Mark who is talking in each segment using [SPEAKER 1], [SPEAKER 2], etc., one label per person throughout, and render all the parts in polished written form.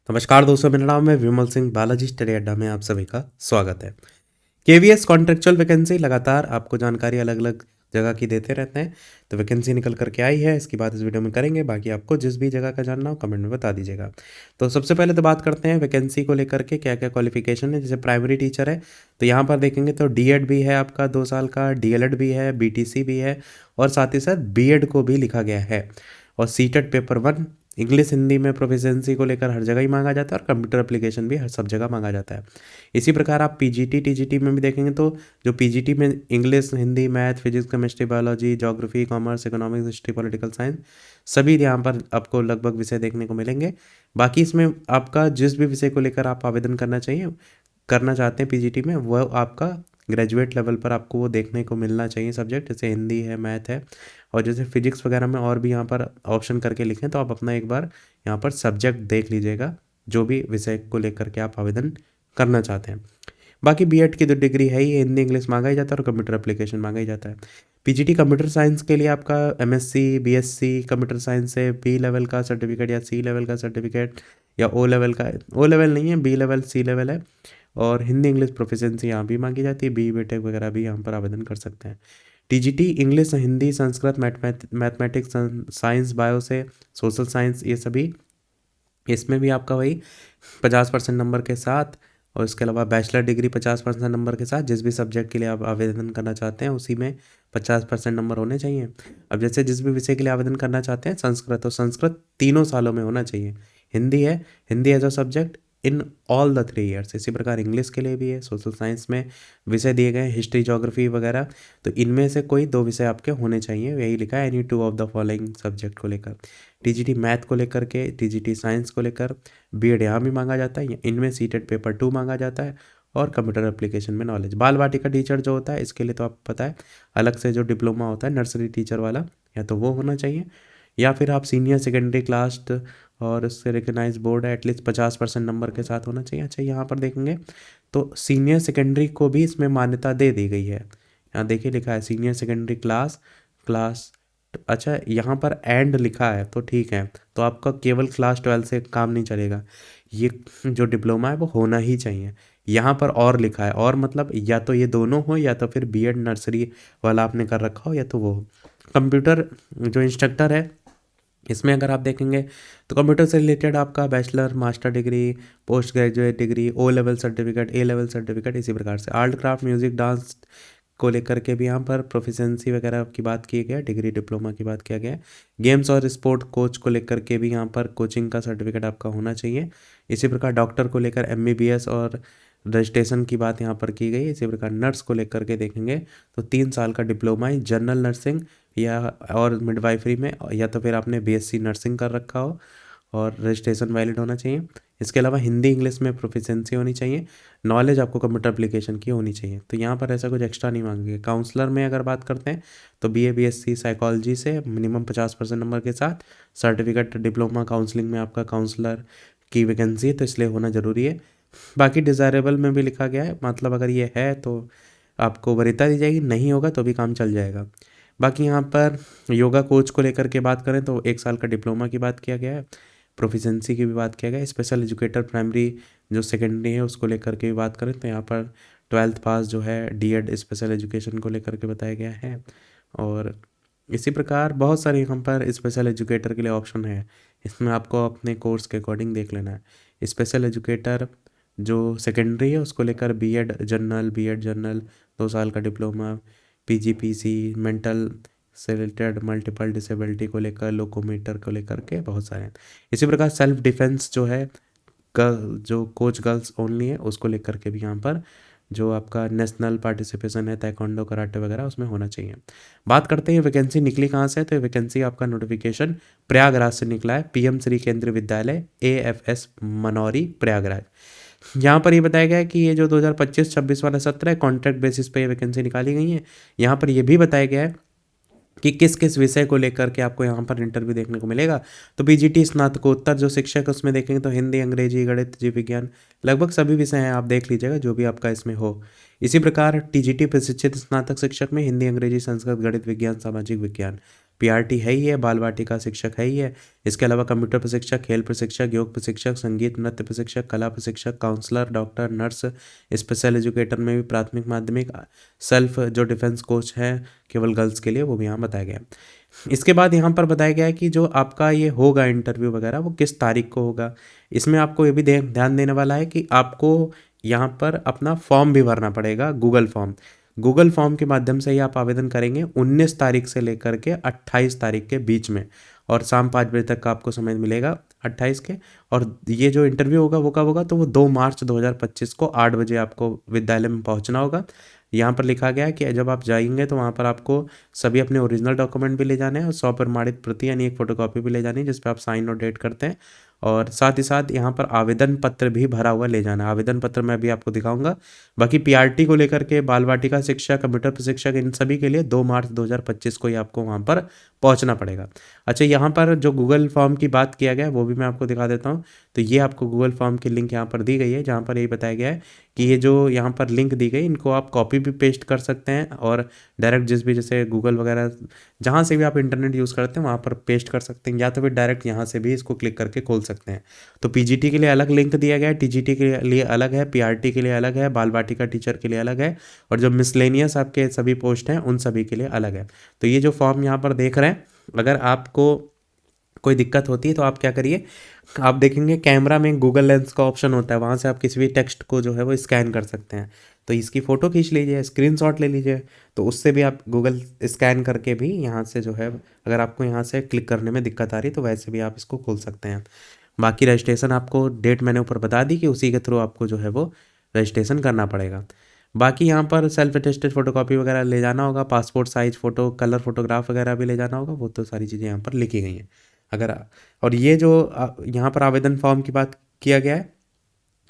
[SPEAKER 1] नमस्कार दोस्तों, मेरा नाम है विमल सिंह। बालाजी स्टडी अड्डा में आप सभी का स्वागत है। केवीएस कॉन्ट्रेक्चुअल वैकेंसी लगातार आपको जानकारी अलग अलग जगह की देते रहते हैं। तो वैकेंसी निकल करके आई है, इसकी बात इस वीडियो में करेंगे। बाकी आपको जिस भी जगह का जानना हो कमेंट में बता दीजिएगा। तो सबसे पहले तो बात करते हैं वैकेंसी को लेकर के क्या क्या क्वालिफिकेशन है। जैसे प्राइमरी टीचर है तो यहाँ पर देखेंगे तो डीएड भी है आपका 2 साल का, डीएलएड भी है, बीटीसी भी है और साथ ही साथ बीएड को भी लिखा गया है। और सीटेट पेपर 1 इंग्लिश हिंदी में प्रोफिशिएंसी को लेकर हर जगह ही मांगा जाता है और कंप्यूटर एप्लीकेशन भी हर सब जगह मांगा जाता है। इसी प्रकार आप पीजीटी टीजीटी में भी देखेंगे तो जो पीजीटी में English Hindi math physics chemistry biology geography commerce economics history political science सभी यहाँ पर आपको लगभग विषय देखने को मिलेंगे। बाकी इसमें आपका जिस भी विषय को लेकर आप आवेदन करना चाहते हैं पीजीटी में, वह आपका ग्रेजुएट लेवल पर आपको वो देखने को मिलना चाहिए सब्जेक्ट। जैसे हिंदी है, मैथ है और जैसे फिजिक्स वगैरह में और भी यहाँ पर ऑप्शन करके लिखें तो आप अपना एक बार यहाँ पर सब्जेक्ट देख लीजिएगा जो भी विषय को लेकर के आप आवेदन करना चाहते हैं। बाकी बीएड की तो डिग्री है ही, हिंदी इंग्लिश मांगा ही जाता है और कंप्यूटर एप्लीकेशन मांगा ही जाता है। पीजीटी कंप्यूटर साइंस के लिए आपका एमएससी बीएससी कंप्यूटर साइंस से बी लेवल का सर्टिफिकेट या सी लेवल का सर्टिफिकेट या ओ लेवल का, ओ लेवल नहीं है, बी लेवल सी लेवल है। और हिंदी इंग्लिश प्रोफिशिएंसी यहाँ भी मांगी जाती है, बी बीटेक वगैरह भी यहाँ पर आवेदन कर सकते हैं। TGT English Hindi Sanskrit mathematics science bio से सोशल साइंस ये सभी, इसमें भी आपका वही 50% नंबर के साथ और इसके अलावा बैचलर डिग्री 50% नंबर के साथ जिस भी सब्जेक्ट के लिए आप आवेदन करना चाहते हैं उसी में 50% नंबर होने चाहिए। अब जैसे जिस भी विषय के लिए आवेदन करना चाहते हैं संस्कृत, तो संस्कृत 3 सालों में होना चाहिए। हिंदी है, Hindi as a subject in all the 3 years. इसी प्रकार इंग्लिश के लिए भी है, सोशल साइंस में विषय दिए गए हैं हिस्ट्री ज्योग्राफी वगैरह, तो इनमें से कोई 2 विषय आपके होने चाहिए। यही लिखा है any 2 of the following subject को लेकर। टीजीटी मैथ को लेकर के, टीजीटी साइंस को लेकर बीएड यहाँ भी मांगा जाता है, इनमें सीटेट पेपर 2 मांगा जाता है और कंप्यूटर एप्लीकेशन में नॉलेज। बाल वाटिका टीचर जो होता है इसके लिए तो आपको पता है अलग से जो डिप्लोमा होता है नर्सरी टीचर वाला, या तो वो होना चाहिए या फिर आप सीनियर सेकेंडरी क्लास और उससे रिकग्नाइज बोर्ड है एटलीस्ट 50% नंबर के साथ होना चाहिए। अच्छा, यहाँ पर देखेंगे तो सीनियर सेकेंडरी को भी इसमें मान्यता दे दी गई है। यहाँ देखिए लिखा है सीनियर सेकेंडरी क्लास क्लास। अच्छा, यहाँ पर एंड लिखा है तो ठीक है, तो आपका केवल क्लास 12 से काम नहीं चलेगा। ये जो डिप्लोमा है वो होना ही चाहिए। यहाँ पर और लिखा है, और मतलब या तो ये दोनों हो या तो फिर बीएड नर्सरी वाला आपने कर रखा हो या तो वो हो। कंप्यूटर जो इंस्ट्रक्टर है इसमें अगर आप देखेंगे तो कंप्यूटर से रिलेटेड आपका bachelor master degree post graduate degree O level certificate A level certificate, इसी प्रकार से आर्ट क्राफ्ट म्यूजिक डांस को लेकर के भी यहाँ पर प्रोफिशिएंसी वगैरह की बात की गई है, डिग्री डिप्लोमा की बात किया गया है। गेम्स और स्पोर्ट कोच को लेकर के भी यहाँ पर कोचिंग का सर्टिफिकेट आपका होना चाहिए। इसी प्रकार डॉक्टर को लेकर एमबीबीएस और रजिस्ट्रेशन की बात यहाँ पर की गई है। इसी प्रकार नर्स को लेकर के देखेंगे तो 3 साल का डिप्लोमा है जनरल नर्सिंग या और मिडवाइफरी में, या तो फिर आपने बीएससी नर्सिंग कर रखा हो और रजिस्ट्रेशन वैलिड होना चाहिए। इसके अलावा हिंदी इंग्लिश में प्रोफिशिएंसी होनी चाहिए, नॉलेज आपको कंप्यूटर एप्लीकेशन की होनी चाहिए। तो यहाँ पर ऐसा कुछ एक्स्ट्रा नहीं मांगेंगे। काउंसलर में अगर बात करते हैं तो बीए बीएससी साइकोलॉजी से मिनिमम 50% नंबर के साथ सर्टिफिकेट डिप्लोमा काउंसलिंग में आपका काउंसलर की वैकेंसी है तो इसलिए होना ज़रूरी है। बाकी डिज़ायरेबल में भी लिखा गया है, मतलब अगर ये है तो आपको वरीयता दी जाएगी, नहीं होगा तो भी काम चल जाएगा। बाकी यहाँ पर योगा कोच को लेकर के बात करें तो 1 साल का डिप्लोमा की बात किया गया है, प्रोफिशिएंसी की भी बात किया गया है। स्पेशल एजुकेटर प्राइमरी जो सेकेंडरी है उसको लेकर के भी बात करें तो यहाँ पर 12th पास जो है डीएड स्पेशल एजुकेशन को लेकर के बताया गया है। और इसी प्रकार बहुत सारे यहाँ पर स्पेशल एजुकेटर के लिए ऑप्शन है, इसमें आपको अपने कोर्स के अकॉर्डिंग देख लेना है। स्पेशल एजुकेटर जो सेकेंडरी है उसको लेकर बीएड जनरल 2 साल का डिप्लोमा, पीजीपीसी मेंटल से रिलेटेड मल्टीपल डिसेबिलिटी को लेकर लोकोमीटर को लेकर के बहुत सारे हैं। इसी प्रकार सेल्फ डिफेंस जो है जो कोच गर्ल्स ओनली है उसको लेकर के भी यहाँ पर जो आपका नेशनल पार्टिसिपेशन है ताइक्वांडो कराटे वगैरह उसमें होना चाहिए। बात करते हैं वैकेंसी निकली कहाँ से, तो वैकेंसी आपका नोटिफिकेशन प्रयागराज से निकला है, पीएम श्री केंद्रीय विद्यालय एएफएस मनौरी प्रयागराज। यहाँ पर ये बताया गया है कि ये जो 2025-26 वाला सत्र है कॉन्ट्रैक्ट बेसिस पे ये वैकेंसी निकाली गई है। यहाँ पर ये भी बताया गया है कि किस किस विषय को लेकर के आपको यहाँ पर इंटरव्यू देखने को मिलेगा। तो पीजीटी स्नातकोत्तर जो शिक्षक उसमें देखेंगे तो हिंदी अंग्रेजी गणित जीव विज्ञान लगभग सभी विषय हैं, आप देख लीजिएगा जो भी आपका इसमें हो। इसी प्रकार टीजीटी प्रशिक्षित स्नातक शिक्षक में हिंदी अंग्रेजी संस्कृत गणित विज्ञान सामाजिक विज्ञान पीआरटी है ही है, बाल वाटिका शिक्षक है ही है। इसके अलावा कंप्यूटर प्रशिक्षक, खेल प्रशिक्षक, योग प्रशिक्षक, संगीत नृत्य प्रशिक्षक, कला प्रशिक्षक, counsellor, doctor, nurse, special educator में भी प्राथमिक माध्यमिक, सेल्फ जो डिफेंस कोच है केवल गर्ल्स के लिए, वो भी यहाँ बताया गया है। इसके बाद यहाँ पर बताया गया है कि जो आपका ये होगा इंटरव्यू वगैरह वो किस तारीख को होगा। इसमें आपको ये भी ध्यान देने वाला है कि आपको यहाँ पर अपना फॉर्म भी भरना पड़ेगा, गूगल फॉर्म। गूगल फॉर्म के माध्यम से ही आप आवेदन करेंगे 19 तारीख से लेकर के 28 तारीख के बीच में, और शाम 5 बजे तक का आपको समय मिलेगा 28 के। और ये जो इंटरव्यू होगा वो कब होगा, तो वो 2 मार्च 2025 को 8 बजे आपको विद्यालय में पहुंचना होगा। यहाँ पर लिखा गया है कि जब आप जाएंगे तो वहाँ पर आपको सभी अपने ओरिजिनल डॉक्यूमेंट भी ले जाने हैं और 100 प्रमाणित प्रति यानी एक फोटोकॉपी भी ले जानी है जिस पर आप साइन और डेट करते हैं। और साथ ही साथ यहाँ पर आवेदन पत्र भी भरा हुआ ले जाना है। आवेदन पत्र मैं भी आपको दिखाऊंगा। बाकी पीआरटी को लेकर के बाल वाटिका शिक्षा, कंप्यूटर प्रशिक्षक, इन सभी के लिए 2 मार्च 2025 को ही आपको वहाँ पर पहुँचना पड़ेगा। अच्छा, यहाँ पर जो गूगल फॉर्म की बात किया गया है वो भी मैं आपको दिखा देता हूँ। तो ये आपको गूगल फॉर्म की लिंक यहाँ पर दी गई है, जहाँ पर यही बताया गया है कि ये जो यहाँ पर लिंक दी गई इनको आप कॉपी भी पेस्ट कर सकते हैं और डायरेक्ट जिस भी जैसे गूगल वगैरह जहाँ से भी आप इंटरनेट यूज़ करते हैं वहाँ पर पेस्ट कर सकते हैं, या तो फिर डायरेक्ट यहाँ से भी इसको क्लिक करके खोल सकते हैं। तो पीजीटी के लिए अलग लिंक दिया गया है, टीजीटी के लिए अलग है, पीआरटी के लिए अलग है, बाल वाटिका टीचर के लिए अलग है, और जो मिसलेनियस आपके सभी पोस्ट हैं उन सभी के लिए अलग है। तो ये जो फॉर्म यहाँ पर देख रहे हैं, अगर आपको कोई दिक्कत होती है तो आप क्या करिए, आप देखेंगे कैमरा में गूगल लेंस का ऑप्शन होता है, वहाँ से आप किसी भी टेक्स्ट को जो है वो स्कैन कर सकते हैं। तो इसकी फ़ोटो खींच लीजिए, स्क्रीनशॉट ले लीजिए, तो उससे भी आप गूगल स्कैन करके भी यहाँ से जो है, अगर आपको यहाँ से क्लिक करने में दिक्कत आ रही है तो वैसे भी आप इसको खोल सकते हैं। बाकी रजिस्ट्रेशन आपको डेट मैंने ऊपर बता दी कि उसी के थ्रू आपको जो है वो रजिस्ट्रेशन करना पड़ेगा। बाकी यहाँ पर सेल्फ अटेस्टेड फ़ोटोकॉपी वगैरह ले जाना होगा, passport size photo, colour photograph वगैरह भी ले जाना होगा, वो तो सारी चीज़ें यहाँ पर लिखी गई हैं। अगर और ये जो यहाँ पर आवेदन फॉर्म की बात किया गया है,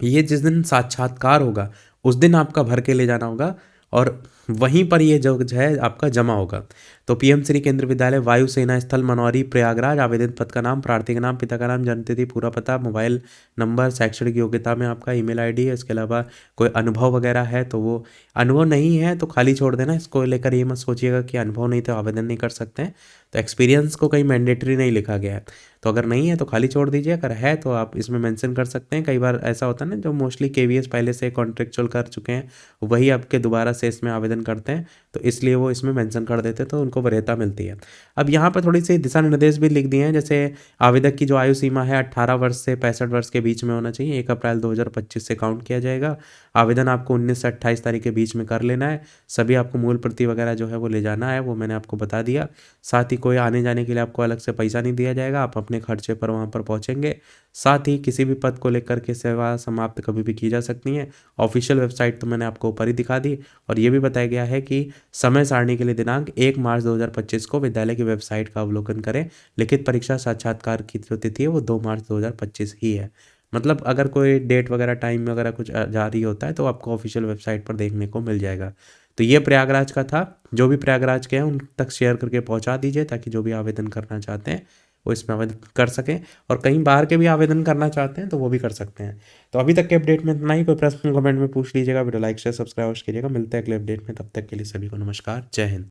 [SPEAKER 1] ये जिस दिन साक्षात्कार होगा उस दिन आपका भर के ले जाना होगा और वहीं पर ये जो है आपका जमा होगा। तो पीएम श्री केंद्रीय विद्यालय वायुसेना स्थल मनौरी प्रयागराज, आवेदन पत्र का नाम, प्रार्थी का नाम, पिता का नाम, जन्मतिथि, पूरा पता, मोबाइल नंबर, शैक्षणिक योग्यता में आपका ईमेल आईडी है। इसके अलावा कोई अनुभव वगैरह है तो वो अनुभव नहीं है तो खाली छोड़ देना, इसको लेकर ये मत सोचिएगा कि अनुभव नहीं तो आवेदन नहीं कर सकते हैं। तो एक्सपीरियंस को कहीं मैंडेटरी नहीं लिखा गया है, तो अगर नहीं है तो खाली छोड़ दीजिए, अगर है तो आप इसमें मेंशन कर सकते हैं। कई बार ऐसा होता है ना, जो मोस्टली केवीएस पहले से कॉन्ट्रेक्चुअल कर चुके हैं वही आपके दोबारा से इसमें आवेदन करते हैं, तो इसलिए वो इसमें मेंशन कर देते हैं तो उनको वरीयता मिलती है। अब यहाँ पर थोड़ी सी दिशा निर्देश भी लिख दिए हैं, जैसे आवेदक की जो आयु सीमा है 18 वर्ष से 65 वर्ष के बीच में होना चाहिए, 1 अप्रैल 2025 से काउंट किया जाएगा। आवेदन आपको 19 से 28 तारीख के बीच में कर लेना है। सभी आपको मूल प्रति वगैरह जो है वो ले जाना है, वो मैंने आपको बता दिया। साथ ही कोई आने जाने के लिए आपको अलग से पैसा नहीं दिया जाएगा, आप अपने खर्चे पर वहाँ पर पहुँचेंगे। साथ ही किसी भी पद को लेकर के सेवा समाप्त कभी भी की जा सकती है। ऑफिशियल वेबसाइट तो मैंने आपको ऊपर ही दिखा दी, और ये भी बताया गया है कि समय सारणी के लिए दिनांक 1 मार्च 2025 को विद्यालय की वेबसाइट का अवलोकन करें। लिखित परीक्षा साक्षात्कार की जो तिथि है वो 2 मार्च 2025 ही है। मतलब अगर कोई डेट वगैरह टाइम वगैरह कुछ जारी होता है तो आपको ऑफिशियल वेबसाइट पर देखने को मिल जाएगा। तो ये प्रयागराज का था। जो भी प्रयागराज के हैं उन तक शेयर करके पहुंचा दीजिए, ताकि जो भी आवेदन करना चाहते हैं वो इसमें आवेदन कर सकें, और कहीं बाहर के भी आवेदन करना चाहते हैं तो वो भी कर सकते हैं। तो अभी तक के अपडेट में इतना ही। कोई प्रश्न कमेंट में पूछ लीजिएगा, वीडियो लाइक शेयर सब्सक्राइब कीजिएगा। मिलते हैं अगले अपडेट में, तब तक के लिए सभी को नमस्कार, जय हिंद।